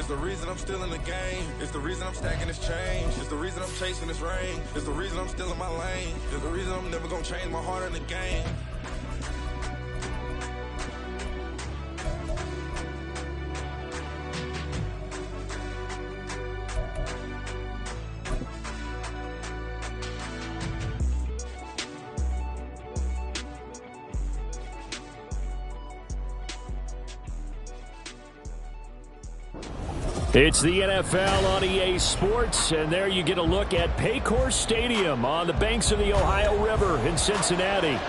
It's the reason I'm still in the game. It's the reason I'm stacking this change. It's the reason I'm chasing this ring. It's the reason I'm still in my lane. It's the reason I'm never gonna change my heart in the game. It's the NFL on EA Sports, and there you get a look at Paycor Stadium on the banks of the Ohio River in Cincinnati.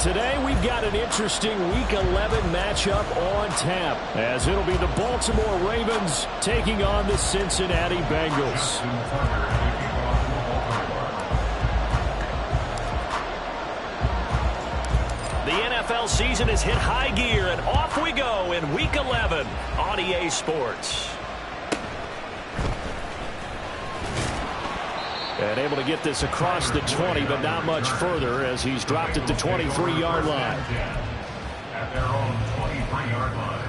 Today we've got an interesting Week 11 matchup on tap, as it'll be the Baltimore Ravens taking on the Cincinnati Bengals. The NFL season has hit high gear, and off we go in Week 11 on EA Sports. And able to get this across the 20, but not much further as he's dropped at the 23-yard line. At their own 23-yard line.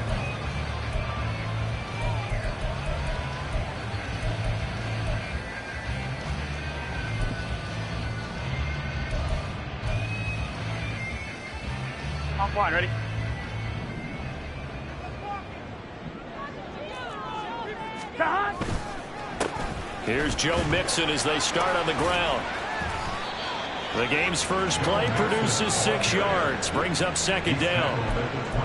On point, ready? Here's Joe Mixon as they start on the ground. The game's first play produces 6 yards, brings up second down.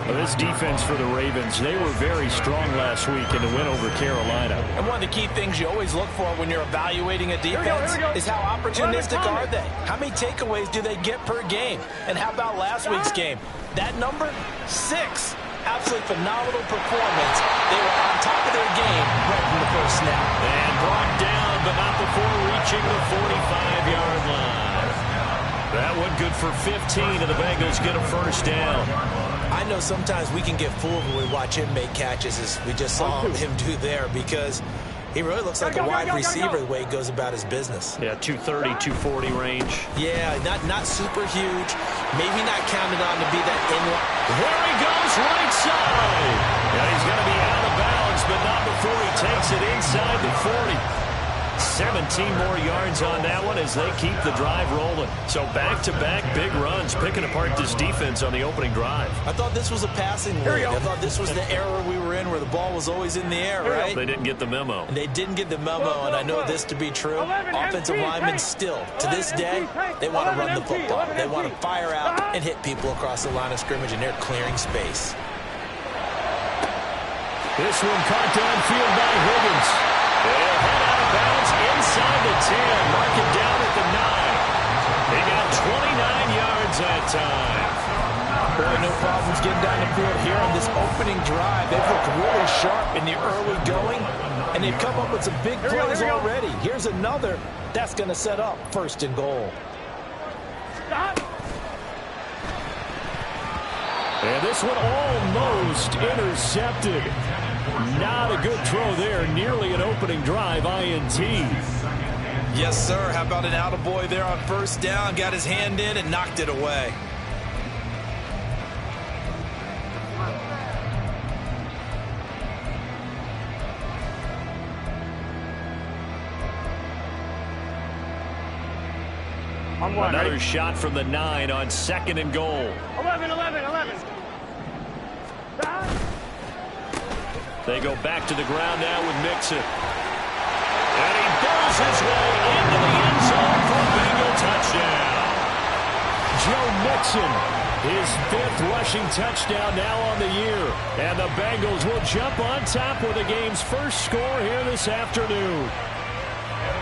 Well, this defense for the Ravens, they were very strong last week in the win over Carolina. And one of the key things you always look for when you're evaluating a defense is how opportunistic are they? How many takeaways do they get per game? And how about last week's game? That number, 6. Absolutely phenomenal performance. They were on top of their game right from the first snap. And brought down, but not before reaching the 45-yard line. That one good for 15, and the Bengals get a first down. I know sometimes we can get fooled when we watch him make catches, as we just saw him do there, because he really looks like a wide receiver the way he goes about his business. Yeah, 230, 240 range. Yeah, not super huge. Maybe not counted on to be that inline. There he goes, right side. Yeah, he's going to be out of bounds, but not before he takes it inside the 40. 17 more yards on that one as they keep the drive rolling. So back-to-back big runs, picking apart this defense on the opening drive. I thought this was a passing lead. I thought this was the era we were in where the ball was always in the air, right? They didn't get the memo. And they didn't get the memo, and I know this to be true. Offensive linemen still, to this day, they want to run the football. They want to fire out and hit people across the line of scrimmage, and they're clearing space. This one caught downfield by Higgins. They'll head out of bounds inside the 10. Mark it down at the 9. They got 29 yards that time. Boy, no problems getting down the field here on this opening drive. They've looked really sharp in the early going, and they've come up with some big plays already. Here's another that's going to set up first and goal. And this one almost intercepted. Not a good throw there. Nearly an opening drive INT. Yes, sir. How about an attaboy there on first down? Got his hand in and knocked it away. Another shot from the 9 on second and goal. 11. They go back to the ground now with Mixon. And he burrs his way into the end zone for a Bengal touchdown. Joe Mixon, his 5th rushing touchdown now on the year. And the Bengals will jump on top with the game's first score here this afternoon.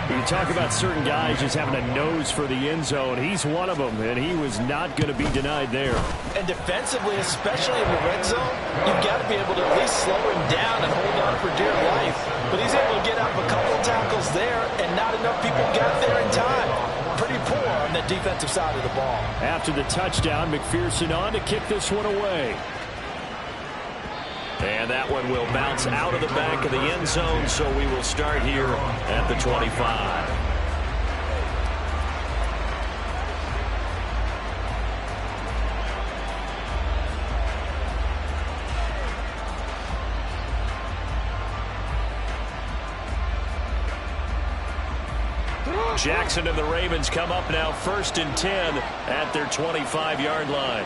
You talk about certain guys just having a nose for the end zone. He's one of them, and he was not going to be denied there. And defensively, especially in the red zone, you've got to be able to at least slow him down and hold on for dear life. But he's able to get out of a couple of tackles there, and not enough people got there in time. Pretty poor on the defensive side of the ball. After the touchdown, McPherson on to kick this one away. And that one will bounce out of the back of the end zone, so we will start here at the 25. Jackson and the Ravens come up now 1st and 10 at their 25-yard line.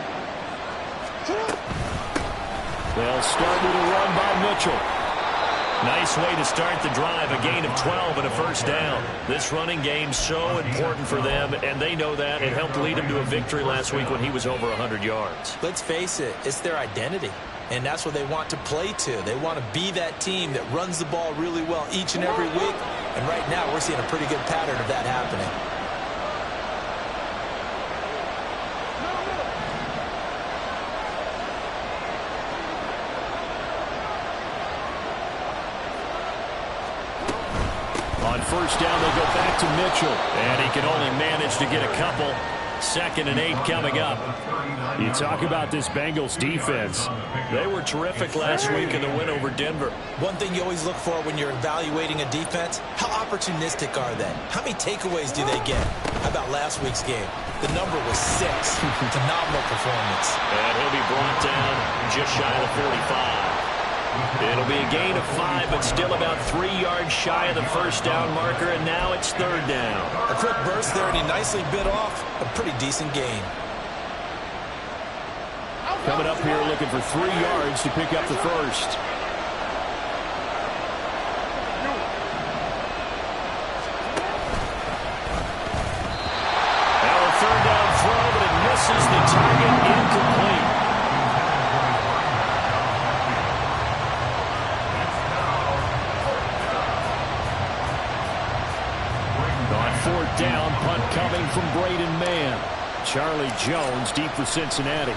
They'll start with a run by Mitchell. Nice way to start the drive, a gain of 12 and a first down. This running game so important for them, and they know that. It helped lead them to a victory last week when he was over 100 yards. Let's face it, it's their identity, and that's what they want to play to. They want to be that team that runs the ball really well each and every week, and right now we're seeing a pretty good pattern of that happening. On first down, they'll go back to Mitchell, and he can only manage to get a couple. 2nd and 8 coming up. You talk about this Bengals defense. They were terrific last week in the win over Denver. One thing you always look for when you're evaluating a defense, how opportunistic are they? How many takeaways do they get? How about last week's game? The number was 6. Phenomenal performance. And he'll be brought down just shy of the 45. It'll be a gain of 5, but still about 3 yards shy of the first down marker, and now it's 3rd down. A quick burst there, and he nicely bit off a pretty decent gain. Coming up here looking for 3 yards to pick up the first. Now a 3rd down throw, but it misses the target, incomplete. On 4th down, punt coming from Braden Mann. Charlie Jones deep for Cincinnati.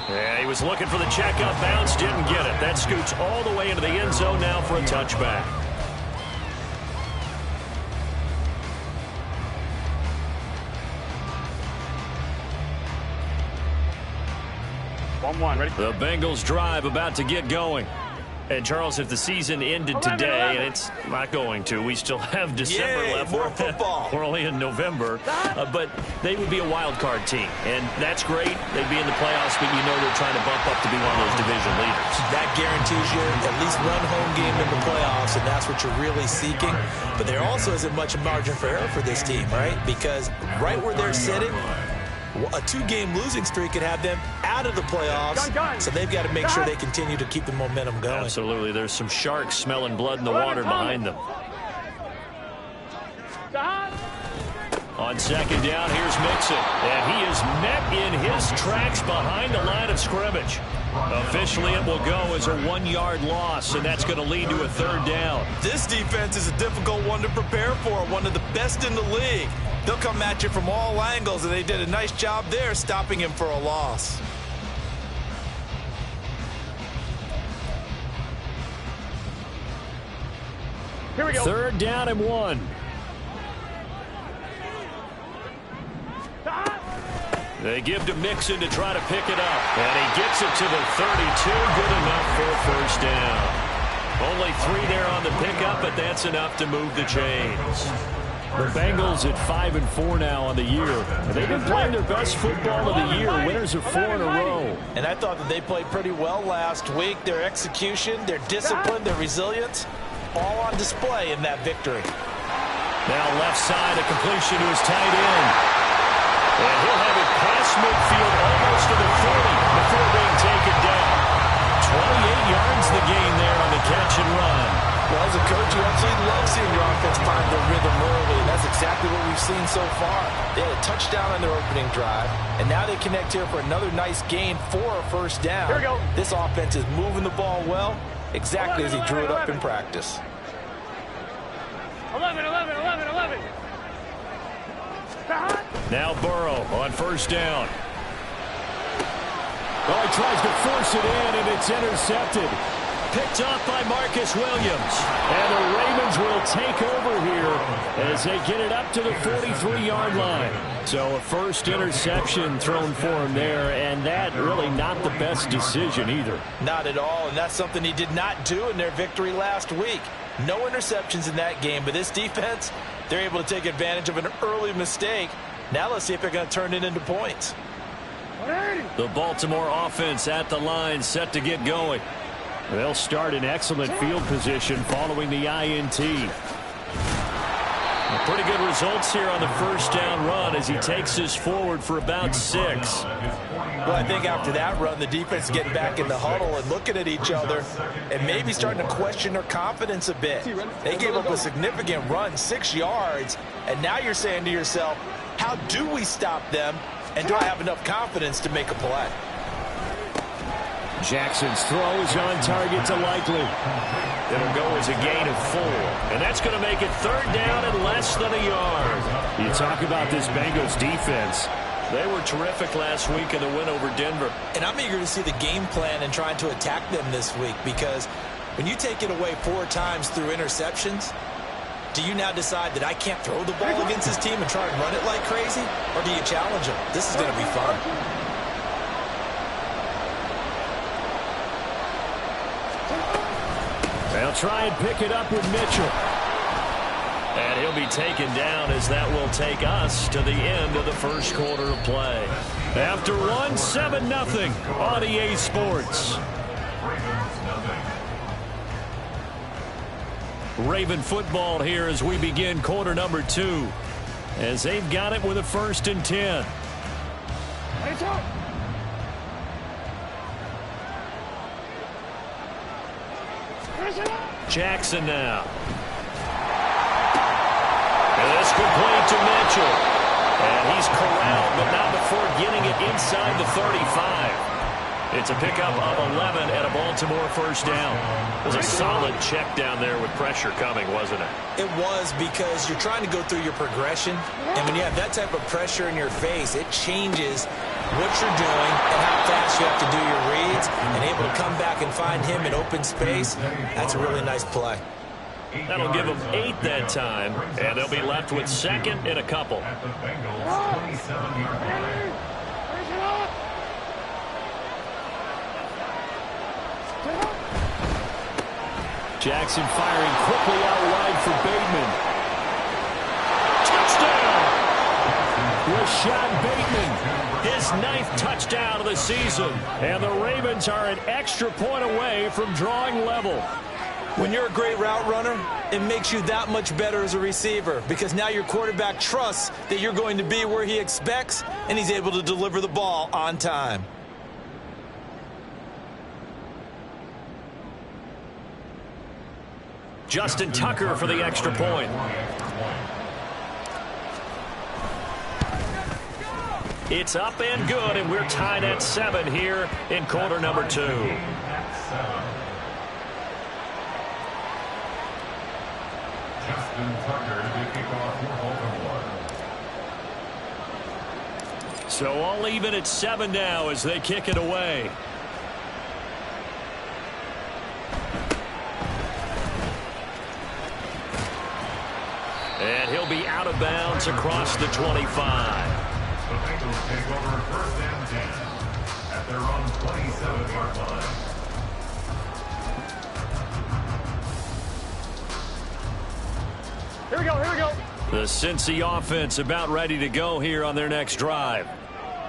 Yeah, he was looking for the checkup bounce, didn't get it. That scoots all the way into the end zone now for a touchback. The Bengals drive about to get going. And, Charles, if the season ended today, and it's not going to, we still have December left. More football. We're only in November. But they would be a wild card team. And that's great. They'd be in the playoffs, but you know they're trying to bump up to be one of those division leaders. That guarantees you at least one home game in the playoffs, and that's what you're really seeking. But there also isn't much margin for error for this team, right? Because right where they're sitting, a 2-game losing streak could have them out of the playoffs, so they've got to make sure they continue to keep the momentum going. Absolutely. There's some sharks smelling blood in the water behind them. On 2nd down, here's Mixon, and he is met in his tracks behind the line of scrimmage. Officially, it will go as a 1-yard loss, and that's going to lead to a 3rd down. This defense is a difficult one to prepare for, one of the best in the league. They'll come at you from all angles, and they did a nice job there stopping him for a loss. Here we go. 3rd down and 1. They give to Mixon to try to pick it up, and he gets it to the 32. Good enough for a first down. Only 3 there on the pickup, but that's enough to move the chains. The Bengals at 5-4 now on the year. They've been playing their best football of the year. Winners of 4 in a row. And I thought that they played pretty well last week. Their execution, their discipline, their resilience, all on display in that victory. Now left side, a completion to his tight end. And he'll have it past midfield almost to the 40 before being taken down. 28 yards the gain there on the catch and run. Well, as a coach, you absolutely love seeing your offense find their rhythm early, and that's exactly what we've seen so far. They had a touchdown on their opening drive, and now they connect here for another nice gain for a first down. Here we go. This offense is moving the ball well, exactly as he drew it up in practice. 11. Now Burrow on first down. Oh, he tries to force it in, and it's intercepted. Picked off by Marcus Williams. And the Ravens will take over here as they get it up to the 43-yard line. So a first interception thrown for him there, and that really not the best decision either. Not at all, and that's something he did not do in their victory last week. No interceptions in that game, but this defense, they're able to take advantage of an early mistake. Now let's see if they're going to turn it into points. The Baltimore offense at the line, set to get going. They'll start in excellent field position following the INT. Pretty good results here on the first down run as he takes this forward for about 6. Well, I think after that run, the defense is getting back in the huddle and looking at each other and maybe starting to question their confidence a bit. They gave up a significant run, 6 yards, and now you're saying to yourself, how do we stop them, and do I have enough confidence to make a play? Jackson's throw is on target to Likely. It'll go as a gain of 4. And that's going to make it 3rd down and less than a yard. You talk about this Bengals defense. They were terrific last week in the win over Denver. And I'm eager to see the game plan and trying to attack them this week, because when you take it away 4 times through interceptions, do you now decide that I can't throw the ball against this team and try and run it like crazy? Or do you challenge them? This is going to be fun. They'll try and pick it up with Mitchell. And he'll be taken down as that will take us to the end of the first quarter of play. After one, 7-0 on EA Sports. Raven football here as we begin quarter number 2. As they've got it with a 1st and 10. Jackson now. And this complete to Mitchell. And he's corralled, but not before getting it inside the 35. It's a pickup of 11 and a Baltimore 1st down. It was a solid check down there with pressure coming, wasn't it? It was, because you're trying to go through your progression, and when you have that type of pressure in your face, it changes what you're doing and how fast you have to do your reads, and able to come back and find him in open space. That's a really nice play. That'll give them 8 that time, and they'll be left with 2nd and a couple. Jackson firing quickly out wide for Bateman. Touchdown! Rashad Bateman. His 9th touchdown of the season. And the Ravens are an extra point away from drawing level. When you're a great route runner, it makes you that much better as a receiver, because now your quarterback trusts that you're going to be where he expects, and he's able to deliver the ball on time. Justin Tucker for the extra point. It's up and good, and we're tied at 7 here in quarter number 2. So all even at 7 now as they kick it away. And he'll be out of bounds across the 25. The Bengals take over 1st and 10 at their own 27-yard line. Here we go, here we go. The Cincy offense about ready to go here on their next drive.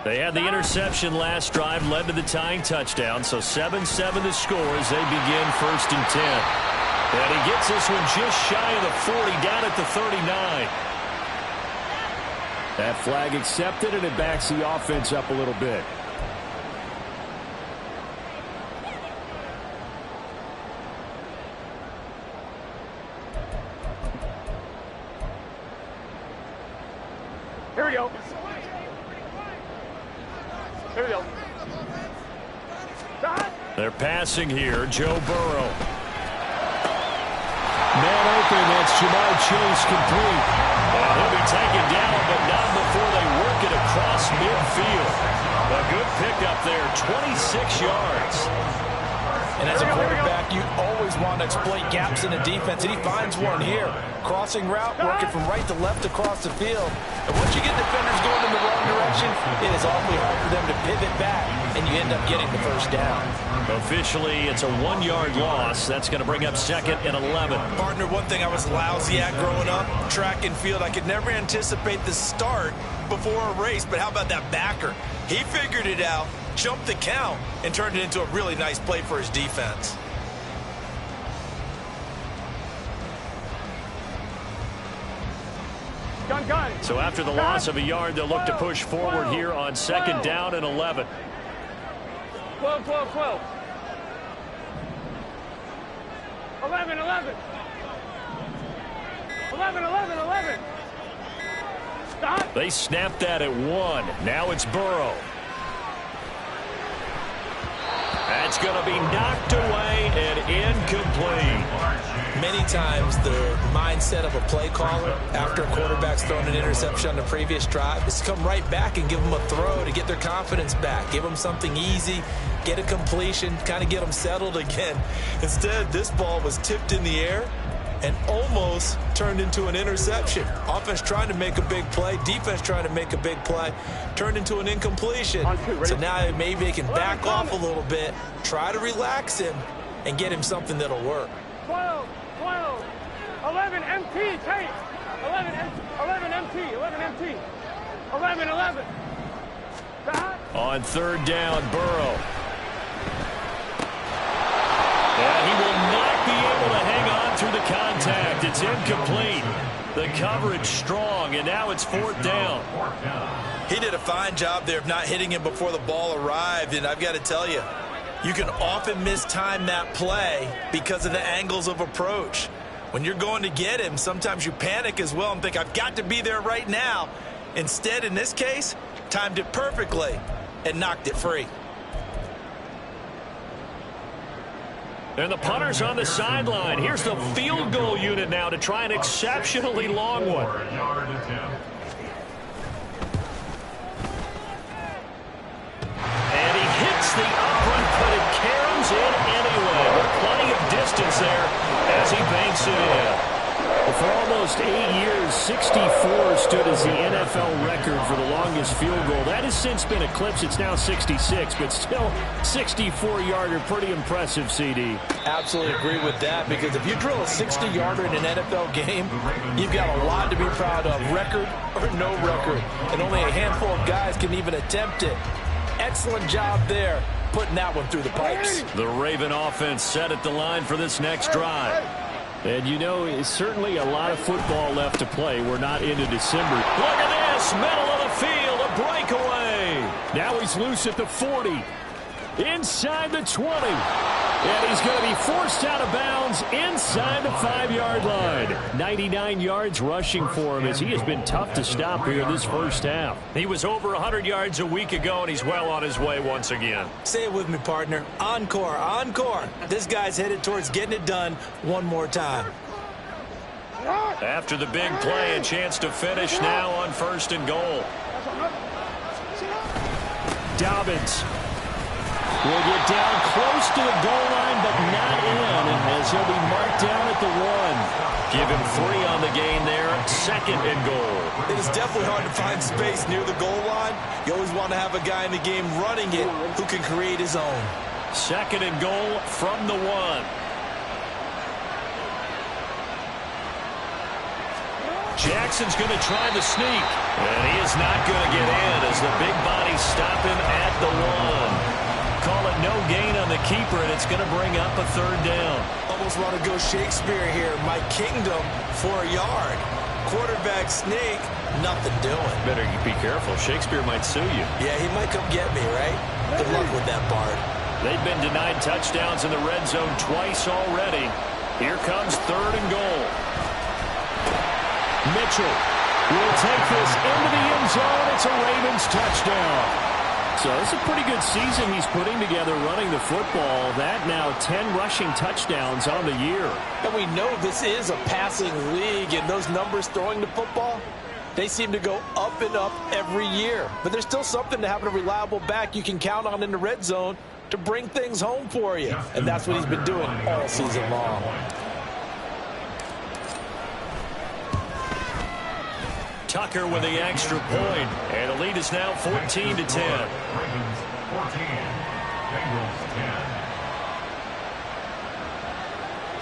They had the interception last drive, led to the tying touchdown, so 7-7 the score as they begin 1st and 10. And he gets this one just shy of the 40, down at the 39. That flag accepted, and it backs the offense up a little bit. Here we go. Here we go. They're passing here, Joe Burrow. Man open, that's Jamar Chase complete. And he'll be taken down, but not before they work it across midfield. A good pickup there, 26 yards. And as a quarterback, you always want to exploit gaps in the defense, and he finds one here. Crossing route, working from right to left across the field. And once you get defenders going in the wrong direction, it is awfully hard for them to pivot back, and you end up getting the 1st down. Officially, it's a 1-yard loss. That's going to bring up 2nd and 11. Partner, one thing I was lousy at growing up, track and field. I could never anticipate the start before a race, but how about that backer? He figured it out, jumped the count, and turned it into a really nice play for his defense. got it. So after the loss of a yard, they'll look to push forward here on 2nd down and 11. 12, 12, 12. 11, 11. 11, 11, 11. Stop. They snapped that at 1. Now it's Burrow. That's going to be knocked away and incomplete. Many times the mindset of a play caller after a quarterback's thrown an interception on the previous drive is to come right back and give them a throw to get their confidence back. Give them something easy, get a completion, kind of get them settled again. Instead, this ball was tipped in the air and almost turned into an interception. Offense trying to make a big play, defense trying to make a big play, turned into an incompletion. So now maybe they can back off a little bit, try to relax him, and get him something that'll work. 12, 12. 11 MT, Tate. 11 MT, 11 MT. 11, 11. Stop. On 3rd down, Burrow. And he will not be able to hang on through the contact. It's incomplete. The coverage strong, and now it's 4th down. He did a fine job there of not hitting him before the ball arrived, and I've got to tell you, you can often mistime that play because of the angles of approach. When you're going to get him, sometimes you panic as well and think, I've got to be there right now. Instead, in this case, timed it perfectly and knocked it free. And the punter's on the sideline. Here's the field goal unit now to try an exceptionally long one. And he hits the upright, but it caroms in anyway. With plenty of distance there as he banks it in. For almost 8 years, 64 stood as the NFL record for the longest field goal. That has since been eclipsed. It's now 66, but still 64-yarder. Pretty impressive, CD. Absolutely agree with that, because if you drill a 60-yarder in an NFL game, you've got a lot to be proud of, record or no record. And only a handful of guys can even attempt it. Excellent job there, putting that one through the pipes. The Raven offense set at the line for this next drive. And you know, it's certainly a lot of football left to play. We're not into December. Look at this, middle of the field, a breakaway. Now he's loose at the 40, inside the 20. And he's going to be forced out of bounds inside the 5-yard line. 99 yards rushing for him as he has been tough to stop here in this first half. He was over 100 yards a week ago, and he's well on his way once again. Say it with me, partner. Encore, encore. This guy's headed towards getting it done one more time. After the big play, a chance to finish now on 1st and goal. Dobbins will get down close to the goal line, but not in, as he'll be marked down at the 1. Give him 3 on the gain there, 2nd and goal. It is definitely hard to find space near the goal line. You always want to have a guy in the game running it who can create his own. 2nd and goal from the 1. Jackson's going to try the sneak, and he is not going to get in as the big bodies stop him at the 1. Call it no gain on the keeper, and it's going to bring up a 3rd down. Almost want to go Shakespeare here. My kingdom for a yard. Quarterback sneak, nothing doing. Better be careful. Shakespeare might sue you. Yeah, he might come get me, right? Good luck with that, Bard. They've been denied touchdowns in the red zone twice already. Here comes 3rd and goal. Mitchell will take this into the end zone. It's a Ravens touchdown. So it's a pretty good season he's putting together running the football. That now 10 rushing touchdowns on the year. And we know this is a passing league, and those numbers throwing the football, they seem to go up and up every year. But there's still something to having a reliable back you can count on in the red zone to bring things home for you. And that's what he's been doing all season long. Tucker with the extra point, and the lead is now 14-10. Ravens 14, Bengals 10.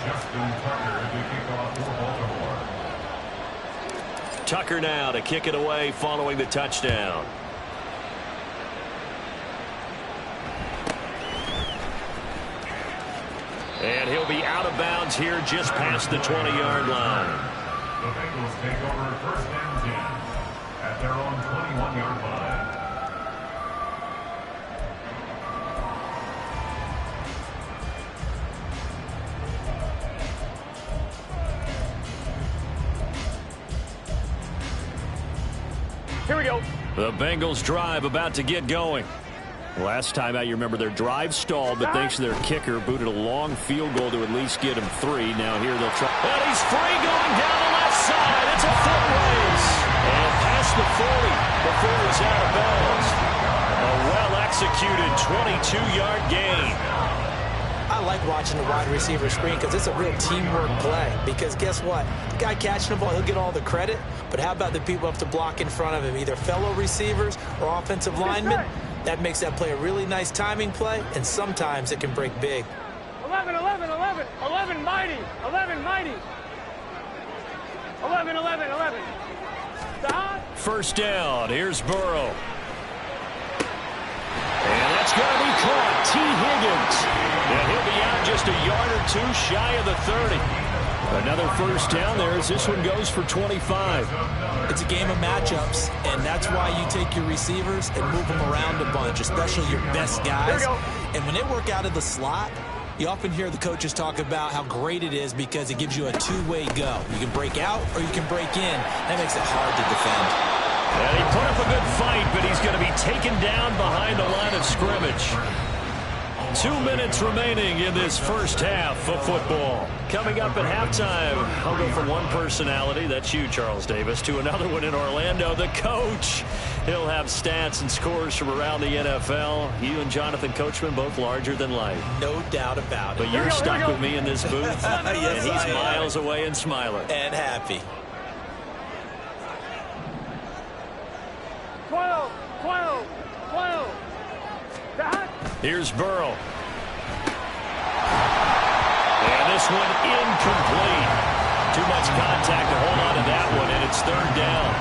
Justin Tucker to kick off for Baltimore. Tucker now to kick it away following the touchdown. And he'll be out of bounds here just past the 20-yard line. The Bengals take over 1st and 10. at their own 21-yard line. Here we go. The Bengals drive about to get going. Last time out, you remember their drive stalled, but thanks to their kicker, booted a long field goal to at least get him 3. Now here they'll try. And he's free going down the left side. It's a foot race. And past the 40 before he's out of bounds. A well-executed 22-yard gain. I like watching the wide receiver screen because it's a real teamwork play. Because guess what? The guy catching the ball, he'll get all the credit. But how about the people up to block in front of him, either fellow receivers or offensive linemen? That makes that play a really nice timing play, and sometimes it can break big. 11, 11, 11, 11 mighty, 11 mighty. 11, 11, 11. Stop. First down. Here's Burrow. And that's going to be caught. T. Higgins. And he'll be out just a yard or two shy of the 30. Another first down there as this one goes for 25. It's a game of matchups, and that's why you take your receivers and move them around a bunch, especially your best guys. And when they work out of the slot, you often hear the coaches talk about how great it is because it gives you a two-way go. You can break out or you can break in. That makes it hard to defend. And he put up a good fight, but he's going to be taken down behind the line of scrimmage. 2 minutes remaining in this first half of football. Coming up at halftime, I'll go from one personality, that's you, Charles Davis, to another one in Orlando, the coach. He'll have stats and scores from around the NFL. You and Jonathan Coachman, both larger than life. No doubt about it. But you're stuck with me in this booth, Yes, and he's miles away and smiling. And happy. 12, 12, 12. Stop. Here's Burrow. And this one incomplete. Too much contact to hold on to that one, and it's third down.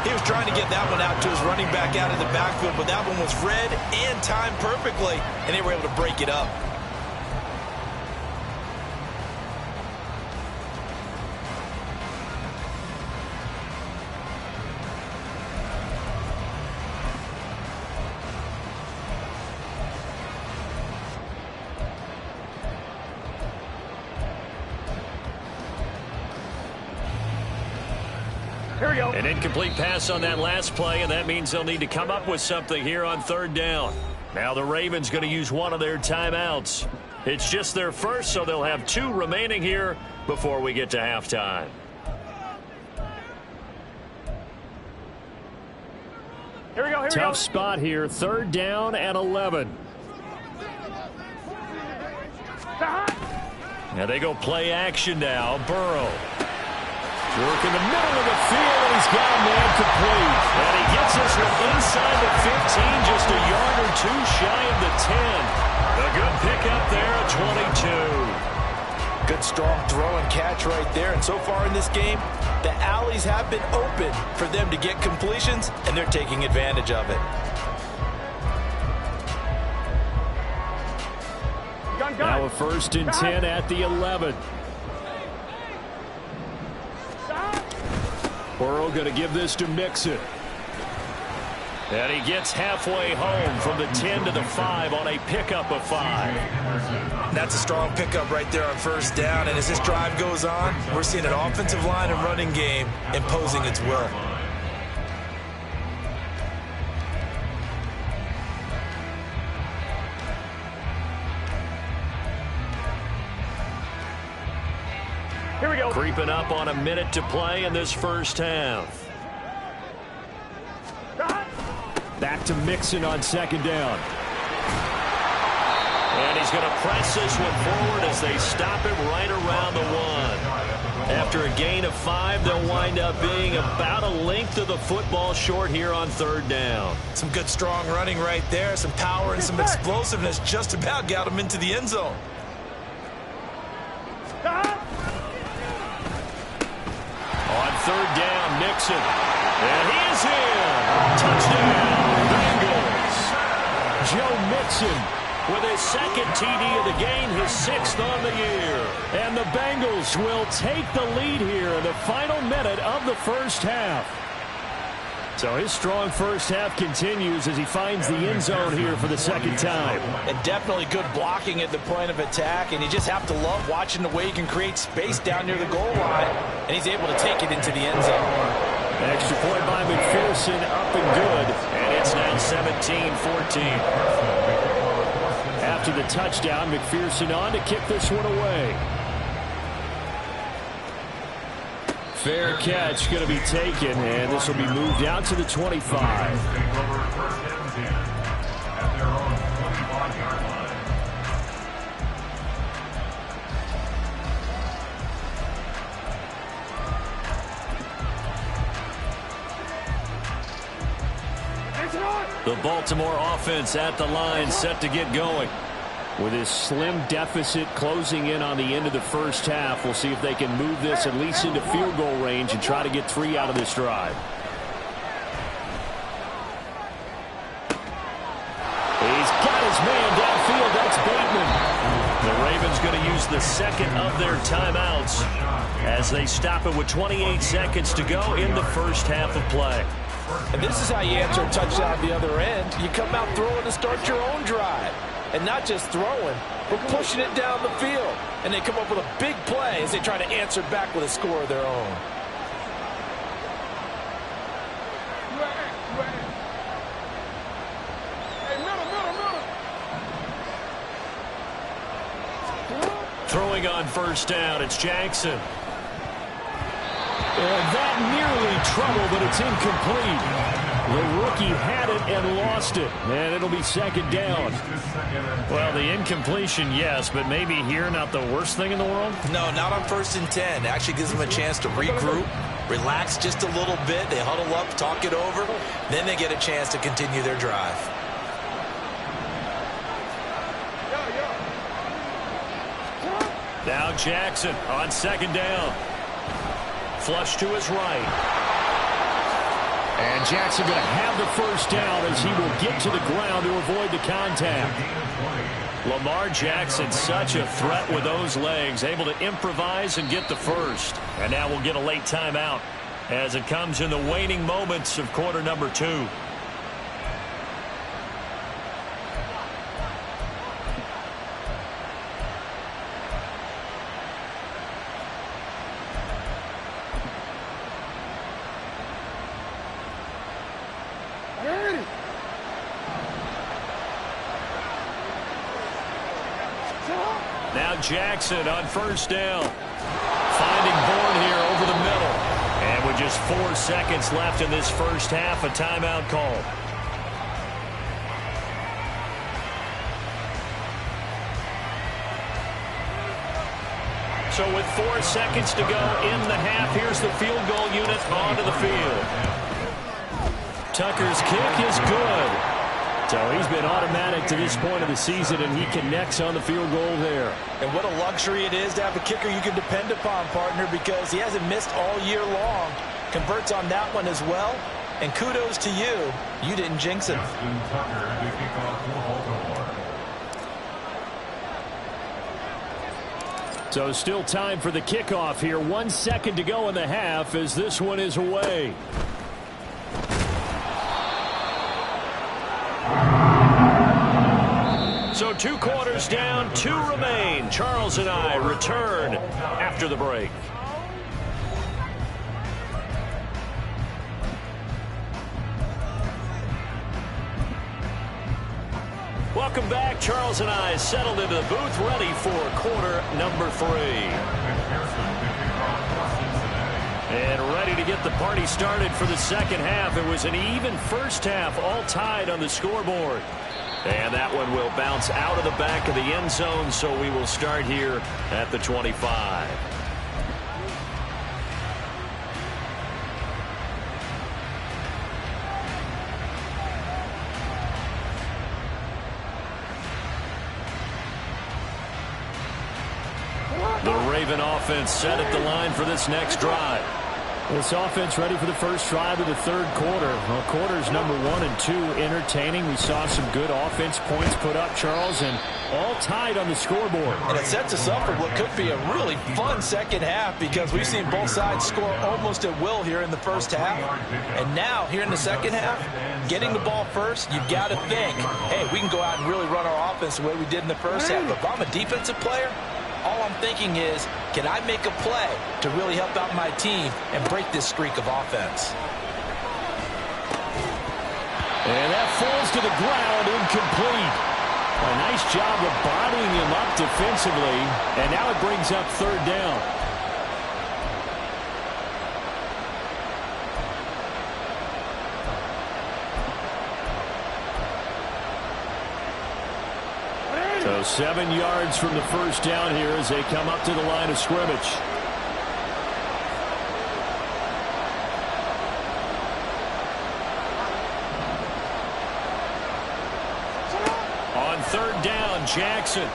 He was trying to get that one out to his running back out of the backfield, but that one was read and timed perfectly, and they were able to break it up. Here we go. An incomplete pass on that last play, and that means they'll need to come up with something here on third down. Now the Ravens going to use one of their timeouts. It's just their first, so they'll have 2 remaining here before we get to halftime. Here we go. Here we go. Tough spot here. Third down and 11. Stop. Now they go play action now. Burrow. Work in the middle of the field, and he's got a man complete. And he gets this one inside the 15, just a yard or 2 shy of the 10. A good pickup there at 22. Good strong throw and catch right there. And so far in this game, the alleys have been open for them to get completions, and they're taking advantage of it. Gun. Now a first and 10 at the 11. Burrow going to give this to Mixon. And he gets halfway home from the 10 to the 5 on a pickup of 5. That's a strong pickup right there on first down. And as this drive goes on, we're seeing an offensive line and running game imposing its will. Here we go. Creeping up on a minute to play in this first half. Back to Mixon on second down. And he's going to press this one forward as they stop him right around the 1. After a gain of 5, they'll wind up being about a length of the football short here on third down. Some good strong running right there. Some power and some explosiveness just about got him into the end zone. On third down, Mixon. And he is in. Touchdown, Bengals. Joe Mixon with his second TD of the game, his 6th on the year. And the Bengals will take the lead here in the final minute of the first half. So his strong first half continues as he finds the end zone here for the second time. And definitely good blocking at the point of attack, and you just have to love watching the way he can create space down near the goal line, and he's able to take it into the end zone. Extra point by McPherson, up and good, and it's now 17-14. After the touchdown, McPherson on to kick this one away. Fair catch going to be taken, and this will be moved out to the 25. The Baltimore offense at the line, set to get going. With his slim deficit closing in on the end of the first half, we'll see if they can move this at least into field goal range and try to get 3 out of this drive. He's got his man downfield. That's Bateman. The Ravens going to use the second of their timeouts as they stop it with 28 seconds to go in the first half of play. And this is how you answer a touchdown at the other end. You come out throwing to start your own drive. And not just throwing, but pushing it down the field. And they come up with a big play as they try to answer back with a score of their own. Throwing on first down, it's Jackson. And that nearly trouble, but it's incomplete. The rookie had it and lost it, and it'll be second down. Well, the incompletion, yes, but maybe here not the worst thing in the world? No, not on 1st and 10. It actually gives them a chance to regroup, relax just a little bit. They huddle up, talk it over. Then they get a chance to continue their drive. Now Jackson on second down. Flush to his right. And Jackson going to have the first down as he will get to the ground to avoid the contact. Lamar Jackson, such a threat with those legs, able to improvise and get the first. And now we'll get a late timeout as it comes in the waning moments of quarter number 2. Now Jackson on first down. Finding Bourne here over the middle. And with just 4 seconds left in this first half, a timeout call. So with 4 seconds to go in the half, here's the field goal unit onto the field. Tucker's kick is good. So he's been automatic to this point of the season, and he connects on the field goal there. And what a luxury it is to have a kicker you can depend upon, partner, because he hasn't missed all year long. Converts on that one as well. And kudos to you. You didn't jinx him. So still time for the kickoff here. 1 second to go in the half as this one is away. So 2 quarters down, 2 remain. Charles and I return after the break. Welcome back. Charles and I settled into the booth, ready for quarter number 3. And ready to get the party started for the second half. It was an even first half, all tied on the scoreboard. And that one will bounce out of the back of the end zone, so we will start here at the 25. The Raven offense set at the line for this next drive. This offense ready for the first drive of the third quarter. Well, quarters number 1 and 2 entertaining. We saw some good offense points put up, Charles, and all tied on the scoreboard. And it sets us up for what could be a really fun second half because we've seen both sides score almost at will here in the first half. And now, here in the second half, getting the ball first, you've got to think, hey, we can go out and really run our offense the way we did in the first half. But if I'm a defensive player, all I'm thinking is, can I make a play to really help out my team and break this streak of offense? And that falls to the ground, incomplete. A nice job of bodying him up defensively, and now it brings up third down. So 7 yards from the first down here as they come up to the line of scrimmage. On third down, Jackson.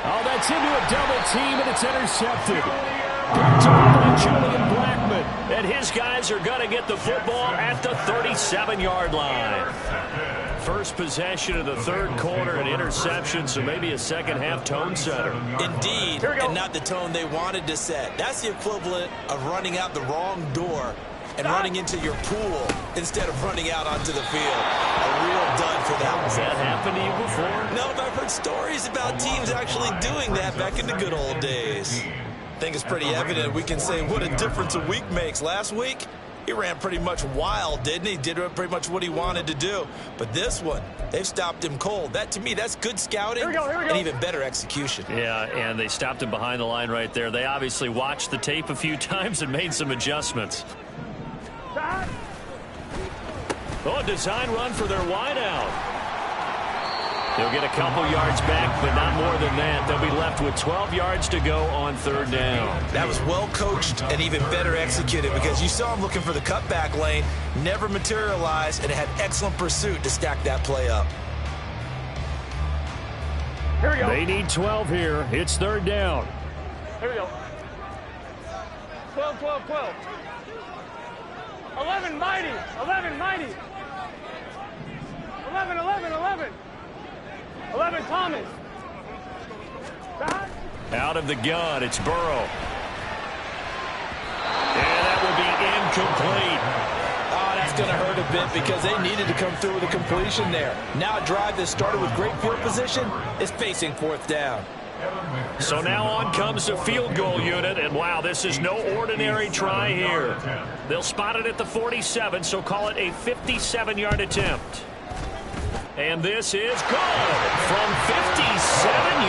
Oh, that's into a double team, and it's intercepted. Picked up by Julian Blackman. And his guys are going to get the football at the 37-yard line. First possession of the third quarter, an interception, so maybe a second-half tone setter. Indeed, and not the tone they wanted to set. That's the equivalent of running out the wrong door and running into your pool instead of running out onto the field. A real dud for that one. Has that happened to you before? No, but I've heard stories about teams actually doing that back in the good old days. I think it's pretty evident we can say what a difference a week makes. Last week, he ran pretty much wild, didn't he? Did pretty much what he wanted to do. But this one, they've stopped him cold. That, to me, that's good scouting and even better execution. Yeah, and they stopped him behind the line right there. They obviously watched the tape a few times and made some adjustments. Oh, design run for their wideout. They'll get a couple yards back, but not more than that. They'll be left with 12 yards to go on third down. That was well coached and even better executed because you saw him looking for the cutback lane, never materialized, and had excellent pursuit to stack that play up. Here we go. They need 12 here. It's third down. Here we go. 12, 12, 12. 11, mighty. 11, mighty. 11, 11, 11. 11, Thomas. Back. Out of the gun, it's Burrow. And that will be incomplete. Oh, that's going to hurt a bit because they needed to come through with a completion there. Now a drive that started with great field position is facing fourth down. So now on comes the field goal unit, and wow, this is no ordinary try here. They'll spot it at the 47, so call it a 57-yard attempt. And this is good from 57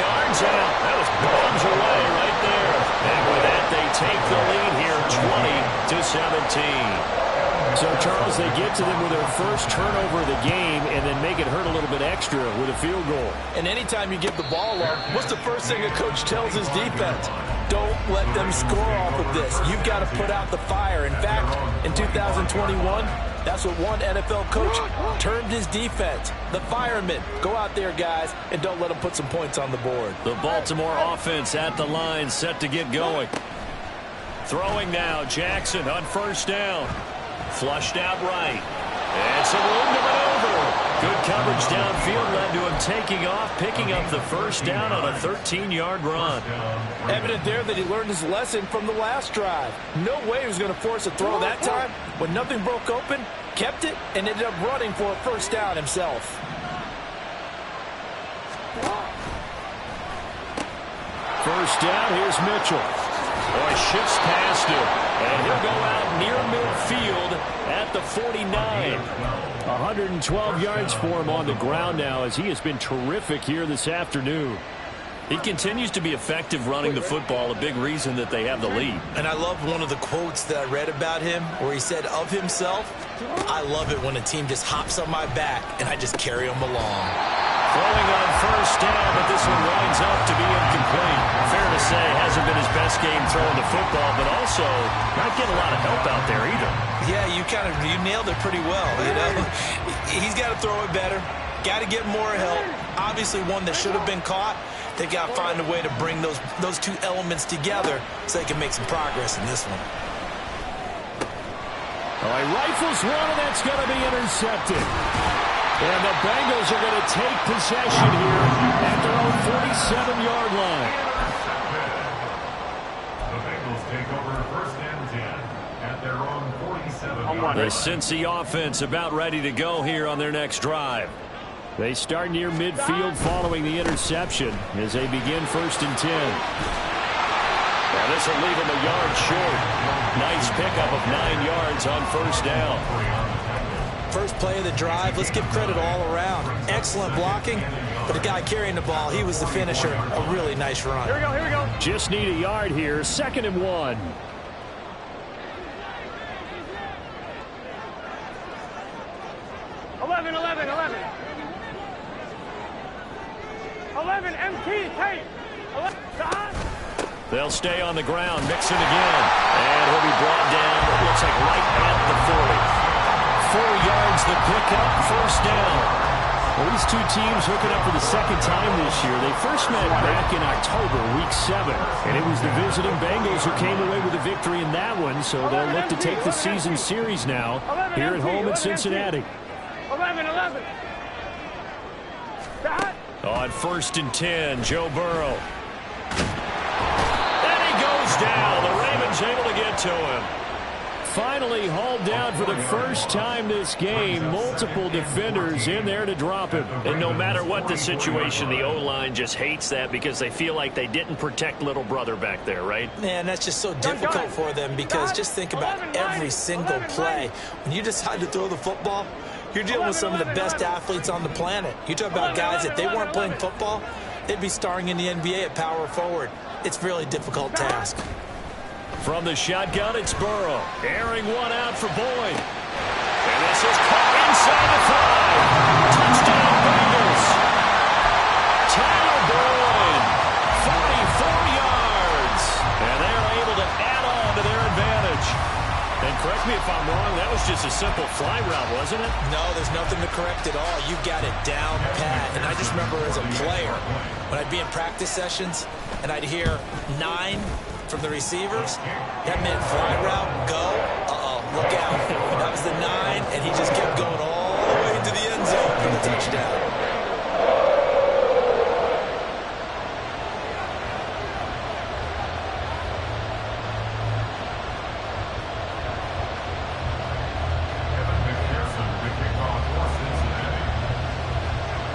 yards out. That was bombs away right there. And with that, they take the lead here 20-17. So, Charles, they get to them with their first turnover of the game and then make it hurt a little bit extra with a field goal. And anytime you give the ball up, what's the first thing a coach tells his defense? Don't let them score off of this. You've got to put out the fire. In fact, in 2021, that's what one NFL coach termed his defense. The firemen. Go out there, guys, and don't let them put some points on the board. The Baltimore offense at the line, set to get going. Throwing now, Jackson on first down. Flushed out right. And some room to maneuver. Good coverage downfield led to him taking off, picking up the first down on a 13-yard run. Evident there that he learned his lesson from the last drive. No way he was going to force a throw that time. When nothing broke open, kept it, and ended up running for a first down himself. First down, here's Mitchell. Boy, shifts past him. And he'll go out near midfield at the 49. 112 yards for him on the ground now as he has been terrific here this afternoon. He continues to be effective running the football, a big reason that they have the lead. And I love one of the quotes that I read about him where he said of himself, I love it when a team just hops on my back and I just carry them along. Throwing on first down, but this one winds up to be incomplete. Fair to say, hasn't been his best game throwing the football, but also not getting a lot of help out there either. Yeah, you nailed it pretty well, you know. He's got to throw it better. Got to get more help. Obviously one that should have been caught. They've got to find a way to bring those two elements together so they can make some progress in this one. Oh, he rifles one, and that's going to be intercepted. And the Bengals are going to take possession here at their own 47-yard line. The Bengals take over first and 10 at their own 47-yard line. The Cincy offense about ready to go here on their next drive. They start near midfield following the interception as they begin first and 10. Now this will leave them a yard short. Nice pickup of 9 yards on first down. First play of the drive, let's give credit all around. Excellent blocking, but the guy carrying the ball, he was the finisher. A really nice run. Here we go, here we go. Just need a yard here, 2nd and 1. MT, Tate. They'll stay on the ground. Mixon again. And he'll be brought down, it looks like right at the 40. 4 yards the pickup, first down. Well, these two teams hooking up for the second time this year. They first met back in October, week 7. And it was the visiting Bengals who came away with a victory in that one. So they'll look to take the season series now here at home in Cincinnati. 11. On first and 10, Joe Burrow. And he goes down. The Ravens able to get to him. Finally hauled down for the first time this game. Multiple defenders in there to drop him. And no matter what the situation, the O-line just hates that because they feel like they didn't protect little brother back there, right? Man, that's just so difficult for them because just think about every single play. When you decide to throw the football, you're dealing with some of the best athletes on the planet. You talk about guys, if they weren't playing football, they'd be starring in the NBA at power forward. It's a really difficult task. From the shotgun, it's Burrow. Airing one out for Boyd. And this is caught inside the 5. Touchdown, Bengals. Tyler Boyd, 44 yards. And they're able to add on to their advantage. And correct me if I'm wrong, that was just a simple fly route, wasn't it? No, there's nothing to correct at all. You got it down pat. And I just remember as a player, when I'd be in practice sessions and I'd hear 9 from the receivers, that meant fly route, go, look out. That was the 9, and he just kept going all the way into the end zone for the touchdown.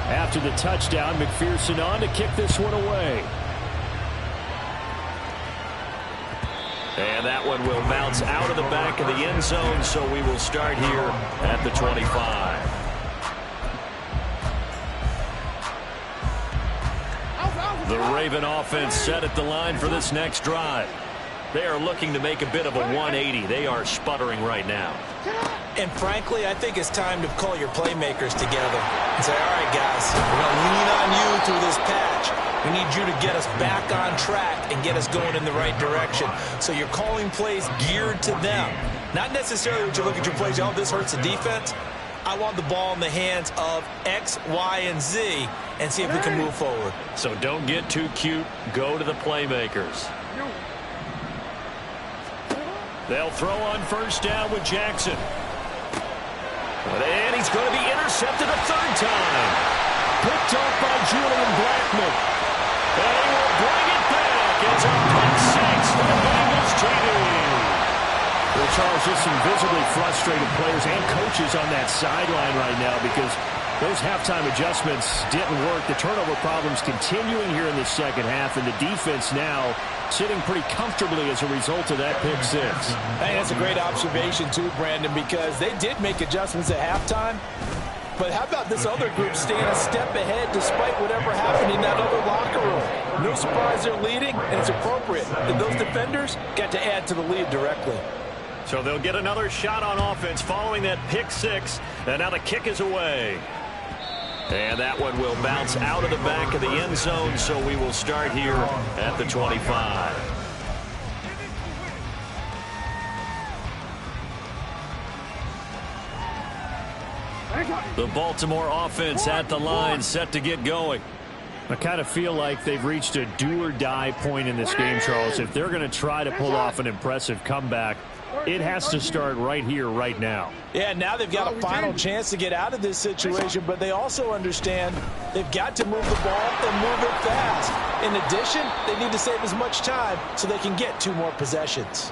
After the touchdown, McPherson on to kick this one away. And that one will bounce out of the back of the end zone, so we will start here at the 25. The Raven offense set at the line for this next drive. They are looking to make a bit of a 180. They are sputtering right now. And frankly, I think it's time to call your playmakers together and say, all right, guys, we're going to lean on you through this patch. We need you to get us back on track and get us going in the right direction. So you're calling plays geared to them. Not necessarily when you look at your plays, oh, this hurts the defense. I want the ball in the hands of X, Y, and Z and see if we can move forward. So don't get too cute. Go to the playmakers. They'll throw on first down with Jackson. And he's going to be intercepted a third time. Picked off by Julian Blackman. And he will bring it back. It's a pick 6 for the Bengals TD. Well, Charles, just some visibly frustrated players and coaches on that sideline right now because those halftime adjustments didn't work. The turnover problems continuing here in the second half, and the defense now sitting pretty comfortably as a result of that pick 6. Hey, that's a great observation too, Brandon, because they did make adjustments at halftime. But how about this other group staying a step ahead despite whatever happened in that other locker room? No surprise they're leading, and it's appropriate. And those defenders got to add to the lead directly. So they'll get another shot on offense following that pick 6. And now the kick is away. And that one will bounce out of the back of the end zone, so we will start here at the 25. The Baltimore offense at the line, set to get going. I kind of feel like they've reached a do-or-die point in this game, Charles. If they're going to try to pull off an impressive comeback, It has to start right here, right now. Yeah, now they've got a final chance to get out of this situation, but they also understand they've got to move the ball and move it fast. In addition, they need to save as much time so they can get 2 more possessions.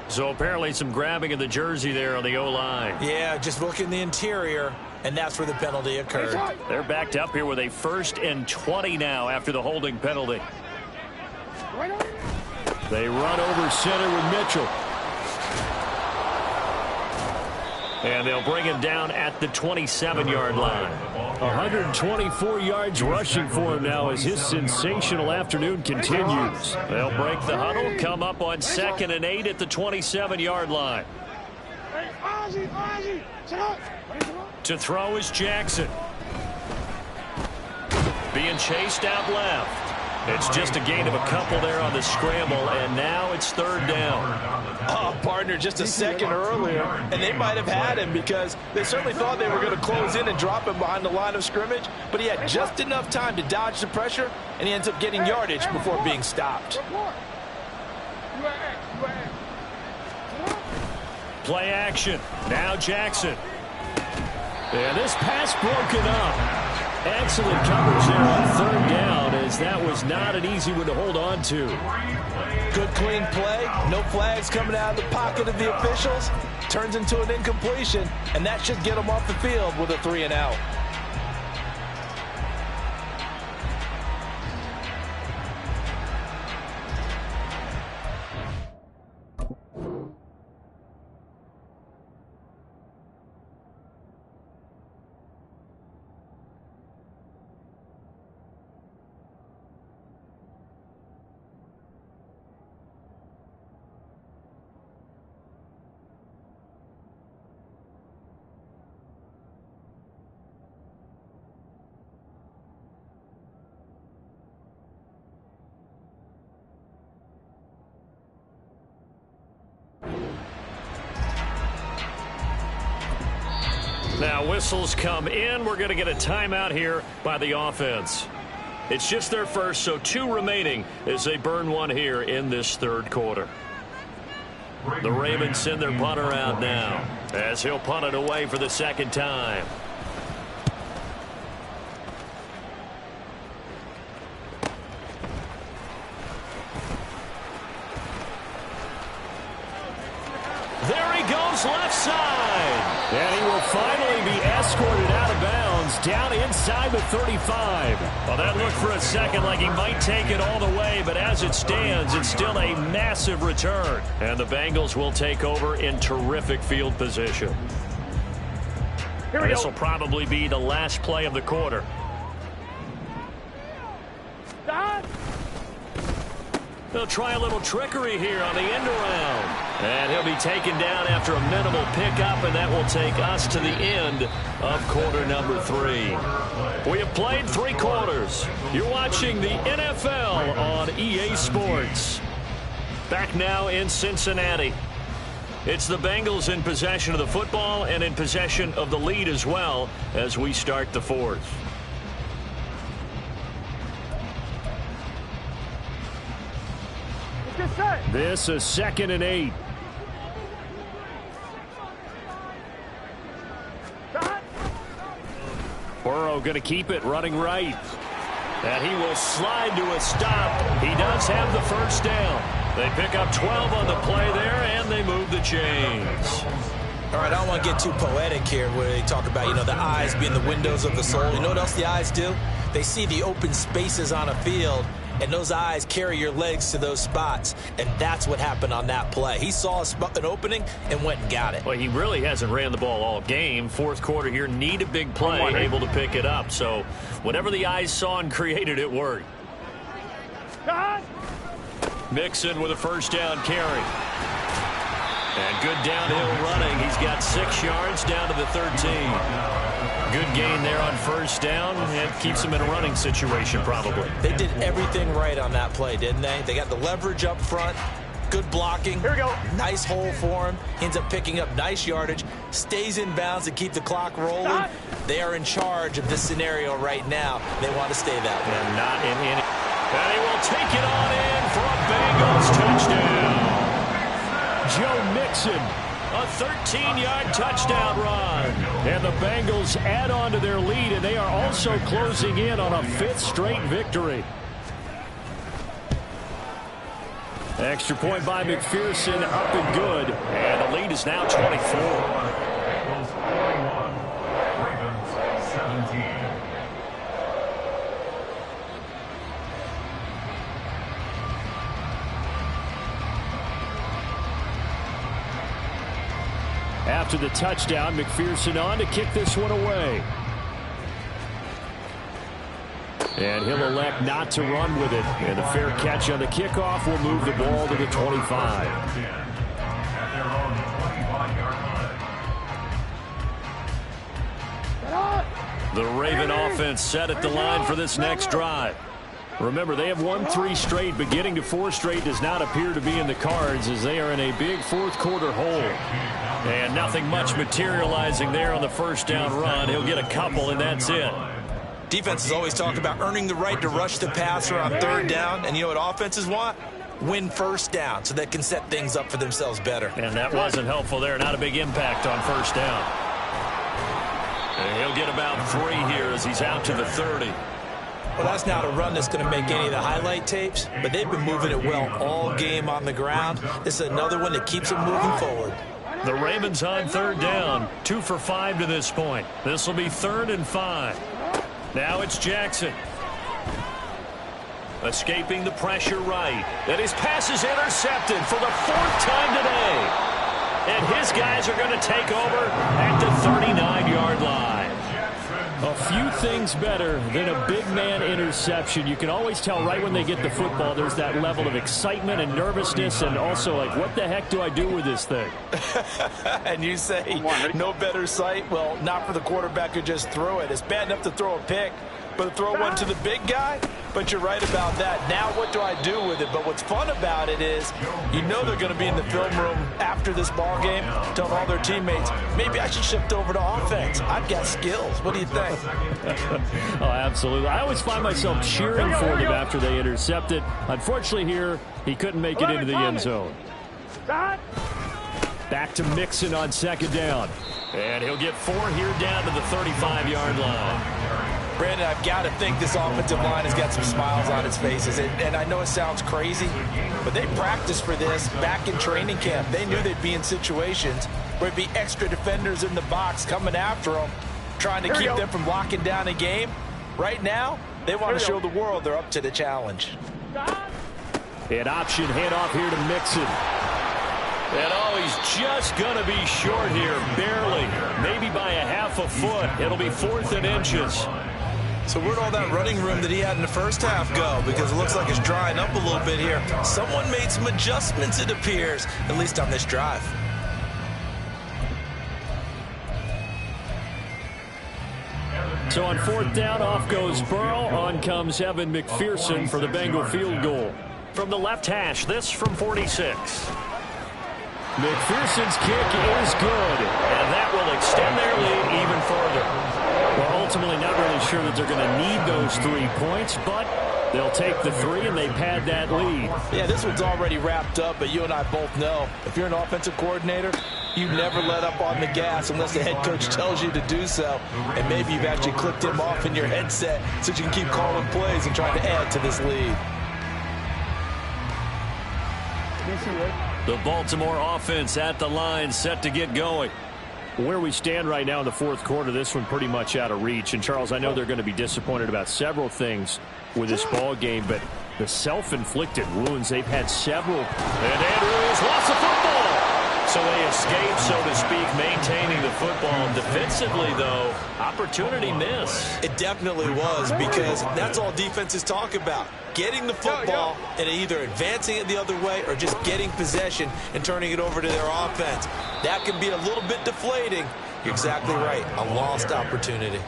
So apparently some grabbing of the jersey there on the O-line. Yeah, just look in the interior, and that's where the penalty occurred. They're backed up here with a 1st and 20 now after the holding penalty. They run over center with Mitchell. And they'll bring him down at the 27-yard line. 124 yards rushing for him now as his sensational afternoon continues. They'll break the huddle, come up on 2nd and 8 at the 27-yard line. To throw is Jackson. Being chased out left. It's just a gain of a couple there on the scramble, and now it's 3rd down. Oh, partner, just a second earlier, and they might have had him because they certainly thought they were going to close in and drop him behind the line of scrimmage, but he had just enough time to dodge the pressure, and he ends up getting yardage before being stopped. Play action. Now Jackson. And this pass broken up. Excellent coverage there on 3rd down, as that was not an easy one to hold on to. Good clean play. No flags coming out of the pocket of the officials. Turns into an incompletion, and that should get them off the field with a 3 and out. Now whistles come in. We're going to get a timeout here by the offense. It's just their first, so 2 remaining as they burn 1 here in this 3rd quarter. The Ravens send their punter out now as he'll punt it away for the 2nd time. There he goes left side. And he will finally be escorted out of bounds down inside the 35. Well, that looked for a second like he might take it all the way, but as it stands, it's still a massive return. And the Bengals will take over in terrific field position. This will probably be the last play of the quarter. They'll try a little trickery here on the end around. And he'll be taken down after a minimal pickup, and that will take us to the end of quarter number 3. We have played 3 quarters. You're watching the NFL on EA Sports. Back now in Cincinnati. It's the Bengals in possession of the football and in possession of the lead as well as we start the 4th. This is 2nd and 8. Burrow going to keep it running right. And he will slide to a stop. He does have the 1st down. They pick up 12 on the play there, and they move the chains. All right, I don't want to get too poetic here where they talk about, the eyes being the windows of the soul. You know what else the eyes do? They see the open spaces on a field, and those eyes carry your legs to those spots, and that's what happened on that play. He saw an opening and went and got it. Well, he really hasn't ran the ball all game. 4th quarter here, need a big play, able to pick it up. So whatever the eyes saw and created, it worked. Mixon with a 1st down carry. And good downhill running. He's got 6 yards down to the 13. Good gain there on 1st down, and keeps him in a running situation probably. They did everything right on that play, didn't they? They got the leverage up front, good blocking. Here we go. Nice hole for him. Ends up picking up nice yardage, stays in bounds to keep the clock rolling. They are in charge of this scenario right now. They want to stay that way. And not in any. And he will take it on in for a Bengals touchdown. Joe Mixon. A 13-yard touchdown run. And the Bengals add on to their lead, and they are also closing in on a 5th straight victory. Extra point by McPherson, up and good. And the lead is now 24. Bengals 41, Ravens 17. After the touchdown, McPherson on to kick this one away. And he'll elect not to run with it. And a fair catch on the kickoff will move the ball to the 25. At their own 25-yard line. The Raven offense set at the line for this next drive. Remember, they have won 3 straight, but getting to 4 straight does not appear to be in the cards as they are in a big 4th quarter hole. And nothing much materializing there on the first down run. He'll get a couple, and that's it. Defenses always talk about earning the right to rush the passer on 3rd down. And you know what offenses want? Win 1st down so they can set things up for themselves better. And that wasn't helpful there. Not a big impact on 1st down. And he'll get about 3 here as he's out to the 30. Well, that's not a run that's going to make any of the highlight tapes, but they've been moving it well all game on the ground. This is another one that keeps them moving forward. The Ravens on 3rd down, 2 for 5 to this point. This will be 3rd and 5. Now it's Jackson. Escaping the pressure right. And his pass is intercepted for the 4th time today. And his guys are going to take over at the 39-yard line. A few things better than a big man interception. You can always tell right when they get the football, there's that level of excitement and nervousness, and also like, what the heck do I do with this thing? And you say, no better sight? Well, not for the quarterback who just threw it. It's bad enough to throw a pick, but to throw one to the big guy? But you're right about that. Now what do I do with it? But what's fun about it is you know they're going to be in the film room after this ball game telling all their teammates, maybe I should shift over to offense. I've got skills. What do you think? Oh, absolutely. I always find myself cheering for them after they intercept it. Unfortunately here, he couldn't make it into the end zone. Back to Mixon on 2nd down. And he'll get 4 here down to the 35-yard line. Brandon, I've got to think this offensive line has got some smiles on its faces. And I know it sounds crazy, but they practiced for this back in training camp. They knew they'd be in situations where it'd be extra defenders in the box coming after them, trying to keep them from locking down a game. Right now, they want to show the world they're up to the challenge. An option handoff here to Mixon. And oh, he's just going to be short here, barely. Maybe by a half a foot. It'll be 4th and inches. So where'd all that running room that he had in the first half go? Because it looks like it's drying up a little bit here. Someone made some adjustments, it appears, at least on this drive. So on 4th down, off goes Burrow. On comes Evan McPherson for the Bengal field goal. From the left hash, this from 46. McPherson's kick is good, and that will extend their lead even further. We're ultimately not really sure that they're going to need those 3 points, but they'll take the 3 and they pad that lead. Yeah, this one's already wrapped up, but you and I both know if you're an offensive coordinator, you never let up on the gas unless the head coach tells you to do so. And maybe you've actually clicked him off in your headset so you can keep calling plays and trying to add to this lead. The Baltimore offense at the line, set to get going. Where we stand right now in the 4th quarter, this one pretty much out of reach. And, Charles, I know they're going to be disappointed about several things with this ball game, but the self-inflicted wounds, they've had several. And Andrews lost the football. So they escape, so to speak, maintaining the football. Defensively, though, opportunity miss. It definitely was, because that's all defenses talk about. Getting the football and either advancing it the other way or just getting possession and turning it over to their offense. That can be a little bit deflating. You're exactly right. A lost opportunity.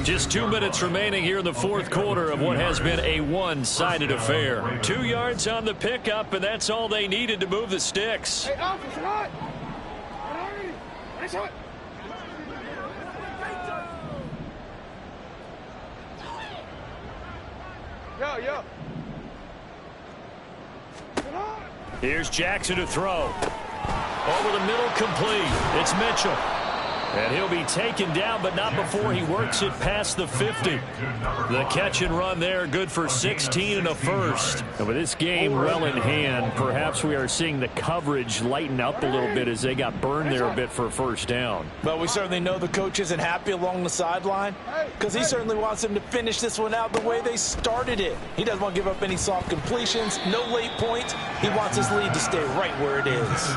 Just 2 minutes remaining here in the 4th quarter of what has been a one-sided affair. 2 yards on the pickup, and that's all they needed to move the sticks. Hey, officer, hot! Nice hot! Yo. Here's Jackson to throw. Over the middle, complete. It's Mitchell. And he'll be taken down, but not before he works it past the 50. The catch and run there, good for 16 and a first. And with this game well in hand, perhaps we are seeing the coverage lighten up a little bit as they got burned there a bit for a first down. But we certainly know the coach isn't happy along the sideline because he certainly wants them to finish this one out the way they started it. He doesn't want to give up any soft completions, no late points. He wants his lead to stay right where it is.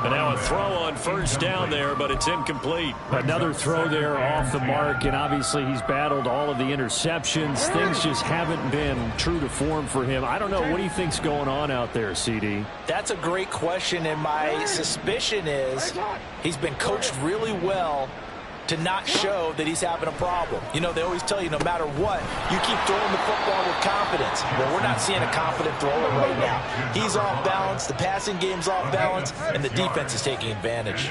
And now a throw on first down there, but it's incomplete. Another throw there off the mark, and obviously he's battled all of the interceptions. Things just haven't been true to form for him. I don't know. What do you think's going on out there, CD? That's a great question, and my suspicion is he's been coached really well to not show that he's having a problem. You know, they always tell you no matter what, you keep throwing the football with confidence. Well, we're not seeing a confident thrower right now. He's off balance, the passing game's off balance, and the defense is taking advantage.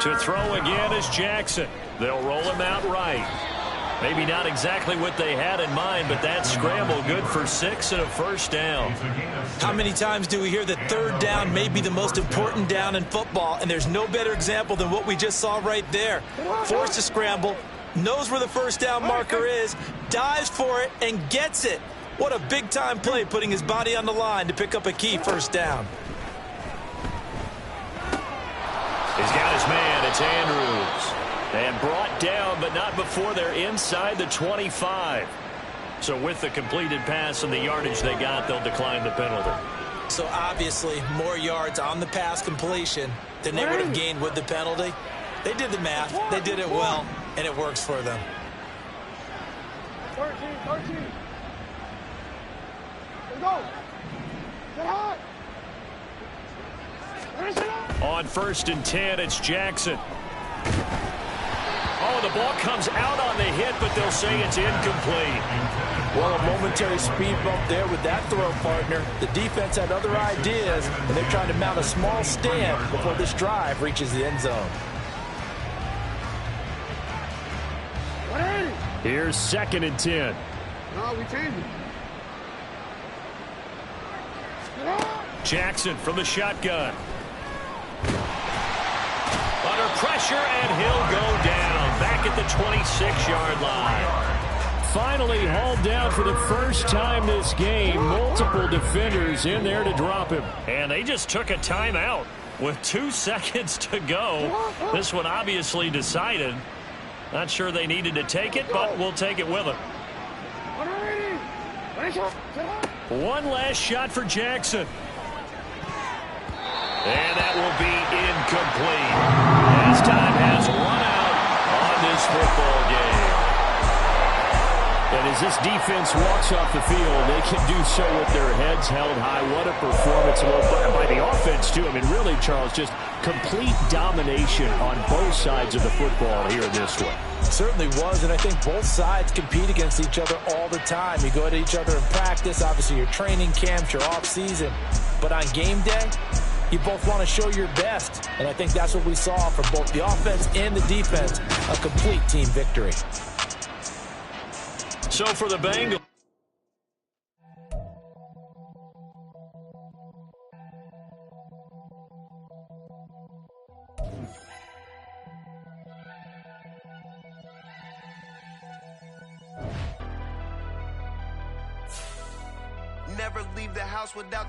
To throw again is Jackson. They'll roll him out right. Maybe not exactly what they had in mind, but that scramble good for 6 and a first down. How many times do we hear that third down may be the most important down in football, and there's no better example than what we just saw right there. Forced to scramble, knows where the first down marker is, dives for it, and gets it. What a big-time play, putting his body on the line to pick up a key first down. He's got his man. It's Andrews. And brought down, but not before they're inside the 25. So with the completed pass and the yardage they got, they'll decline the penalty. So obviously, more yards on the pass completion than they would have gained with the penalty. They did the math. They did it well, and it works for them. 13. Let's go. Get high. On 1st and 10, it's Jackson. Oh, the ball comes out on the hit, but they'll say it's incomplete. Well, a momentary speed bump there with that throw, partner. The defense had other ideas, and they're trying to mount a small stand before this drive reaches the end zone. Here's 2nd and 10. No, we changed it. Jackson from the shotgun. Under pressure, and he'll go down. Back at the 26-yard line. Finally hauled down for the first time this game. Multiple defenders in there to drop him. And they just took a timeout with 2 seconds to go. This one obviously decided. Not sure they needed to take it, but we'll take it with them. One last shot for Jackson. And that will be incomplete. As time has run out on this football game. And as this defense walks off the field, they can do so with their heads held high. What a performance by the offense, too. I mean, really, Charles, just complete domination on both sides of the football here in this one. Certainly was, and I think both sides compete against each other all the time. You go at each other in practice, obviously your training camps, your off-season. But on game day, you both want to show your best, and I think that's what we saw from both the offense and the defense, a complete team victory. So for the Bengals. Never leave the house without the